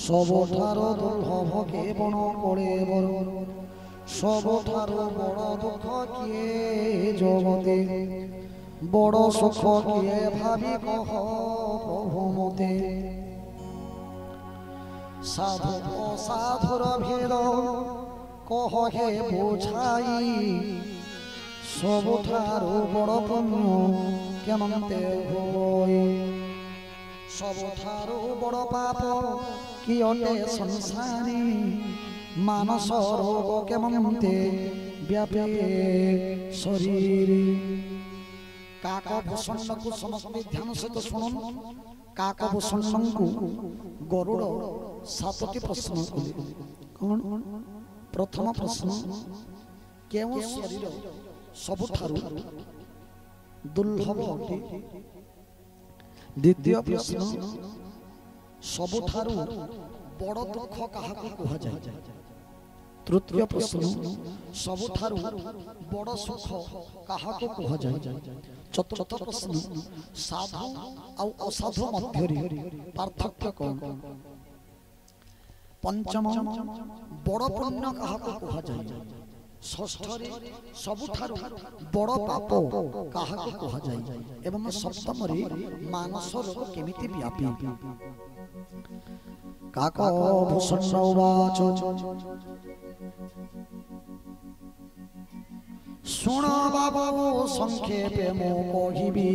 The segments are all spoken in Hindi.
सबठार दुर्लभ के बण करे बरण सबठार बड़ दुख किए जगते बड़ सुख किए भावी कह प्रभु मते साधु असाधुर भेद कह हे बुझाई सबठार बड़ पुण्य केमते होई सबठार बड़ पाप कि अटे संसारी मानस रोग केमते व्यापे शरीर काकभूषण को समस्त ध्यान सहित शुणुन काकभूषण को गरुड़ 7टी प्रश्न कले कौन प्रथम प्रश्न केउ शरीर सबठारु दुर्लभ अटे द्वितीय प्रश्न सबठारु बड़ दुख काहाकु कहा जाय तृतीय प्रश्न सबठारु बड़ सुख काहाकु कहा जाय चतुर्थ प्रश्न साधु और असाधु मध्य पार्थक्य कौन पंचम बड़ पुण्य काहाकु कहा जाय षष्ठरे सबठारु बड़ पाप काहाकु कहा जाय एवं सप्तम रे मानस रोग केमिति व्यापी काकभूषण उवाच शुण बाबू संक्षेपे मो कहिबी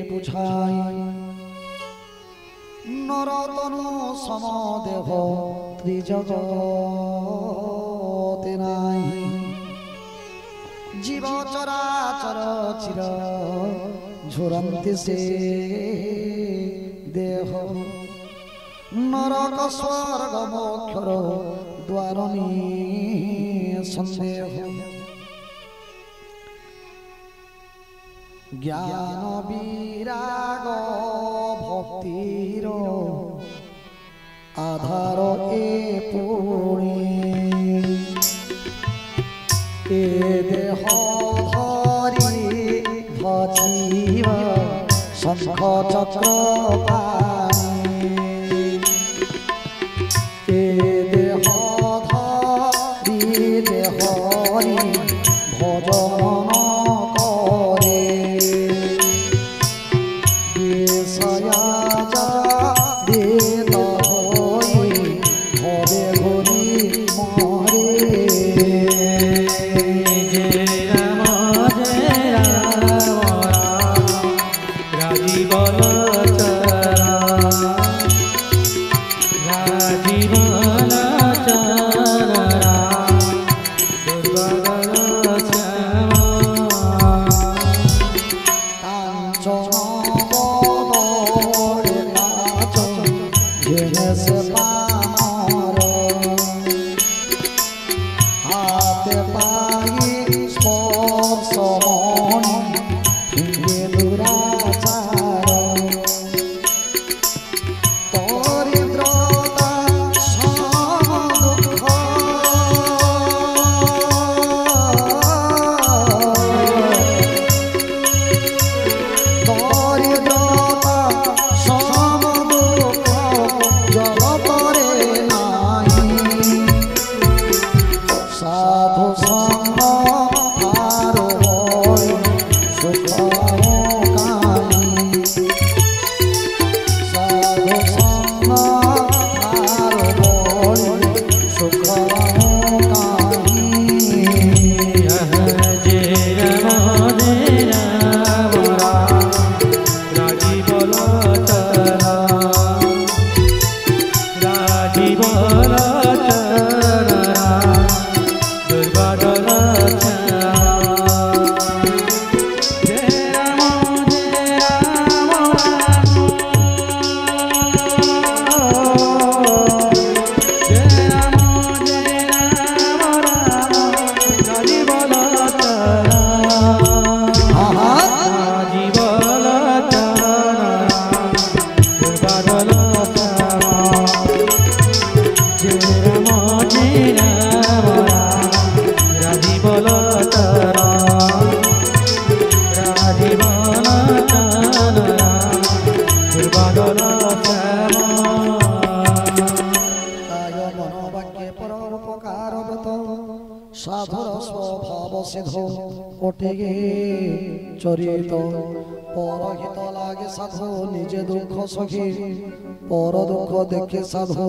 बुझाई नरतनु समदेह त्रिजगते नाही जीव चराचर चिर झुरन्ति से देह नरक स्वर्ग मोक्षर द्वारनी संदेह ज्ञान विराग भक्तिर आधार ए पुणे ए देह धरी भजीव शंख चक्र देह धरी देहरी भजन प्रसिद्ध कोटिगे चरित परहित लागे साधु निजे दुख सखी पर दुख देखे साधु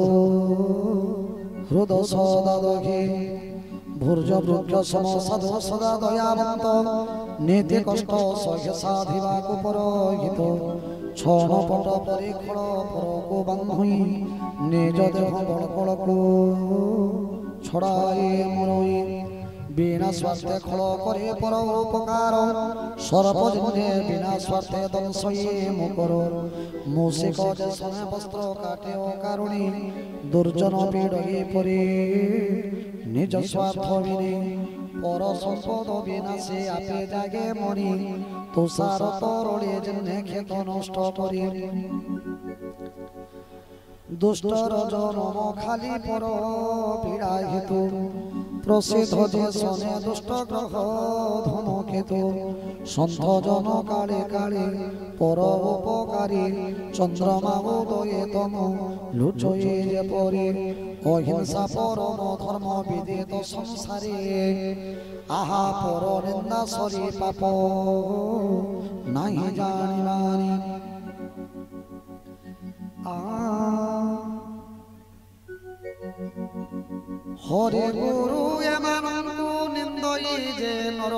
हृदय सदा दुखी भूर्ज वृक्ष सम साधु सदा दयावंत नीति कष्ट सह्य साधिवा को परहित क्षण पट परिखल पर को बांधई निज देह बड़कल को छड़ाए मुरई बिना स्वार्थे खल करे पर उपकार सर्वजने बिना स्वार्थे दंशये मुकर मूषिक जैसने वस्त्र काटे ओ कारुणी दुर्जन पीड़े परे निज स्वार्थ बिने पर संपद बिना से आपे जागे मरी तुषार तरले जन्हे खेत नष्ट करी दुष्टर जन्म खाली पर पीड़ा हेतु प्रसिद्ध जे सने दुष्ट ग्रह धूमकेतु सन्थ जन काले काले पर उपकारी चंद्रमा उदये तम लुचये जे परे अहिंसा परम धर्म विदित संसारे आहा पर निंदा सरी पाप नहीं जानिबानी हरे गुरु एमानंकु निंदई जे नर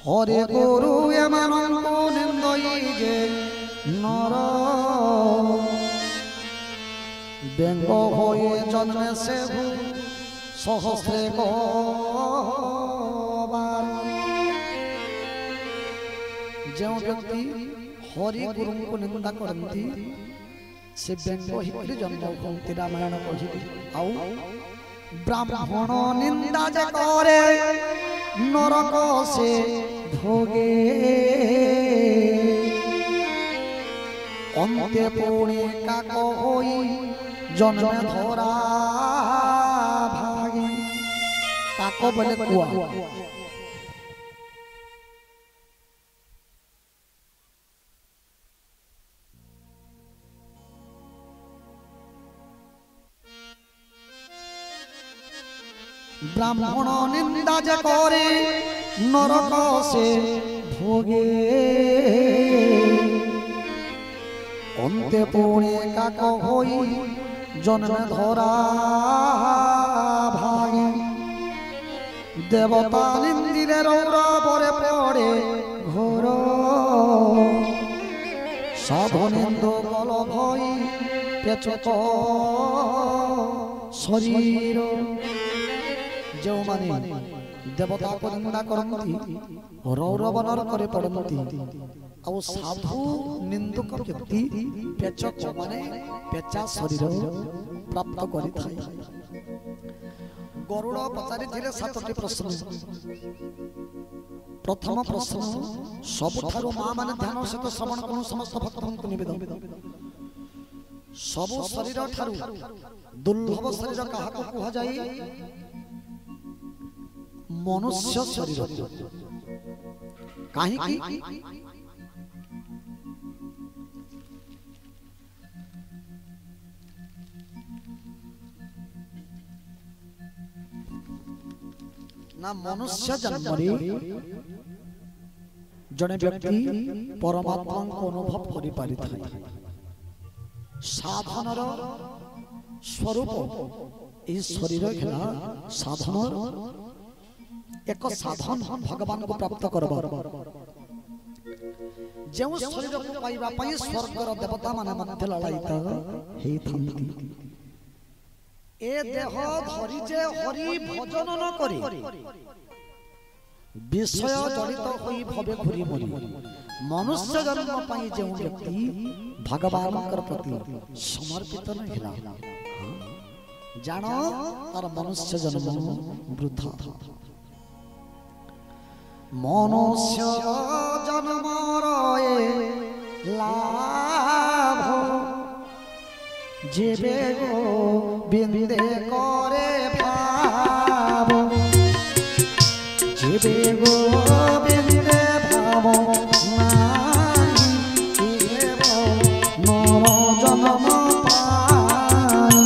हरे गुरु एमानंकु निंदई जे नर व्यंग होए जन्मे से सहस्रे बार जो व्यक्ति हरि गुरु को निंदा करती से व्यंग हिकरी जन्म होती रामायण कहि आउ ब्राह्मण निंदा जे करे नरक से भोगे अंते पुणे काक होई जन्म धरा भागे काक बोले कुआ ब्राह्मण निंदा जे करे नरक से भोगे अंते पुणे काक होई जन्म धरा भागे देवता निंदिले रौरवरे पड़े घोर साधु निंदो कल भई पेचक शरीर जो माने देवता को निंदा करती रौरव नरक पड़ती और साधु निंदक व्यक्ति पेचक माने पेचा शरीर प्राप्त करि थाई गरुड़ पचारि थिले 7टी प्रश्न प्रथम प्रश्न सबठारु मां माने ध्यान सहित श्रवण करू समस्त भक्तों निवेदन सब शरीर ठारु दुर्लभ शरीर काहा को कुहा जाई मनुष्य शरीर काहे की ना मनुष्य जन्म जने व्यक्ति परमात्मा को अनुभव करि पारि थाई साधनर स्वरूप ए शरीर खेला साधन एक साधन भगवान को प्राप्त करबा जो शरीर को पाइबा पई स्वर्गर देवता माने मध्य ललायित हे थांती ए देह धरि जे हरि भजन न करे विषय जड़ित होई भवे घुरी मरी मनुष्य जन्म पाई जो व्यक्ति भगवान प्रति समर्पित न हिला जानो तार मनुष्य जन्म वृथा मनुष्य जन्म रए लाभ जेबे गो बिंदे करे भाव जेबे गो बिंदे भाव नाही एव नर जन्म पाई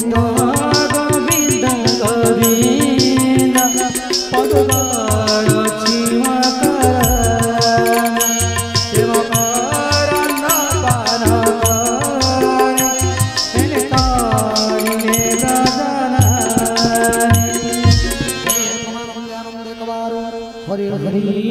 गोविंद गोविंद गोविंद पदगार हरि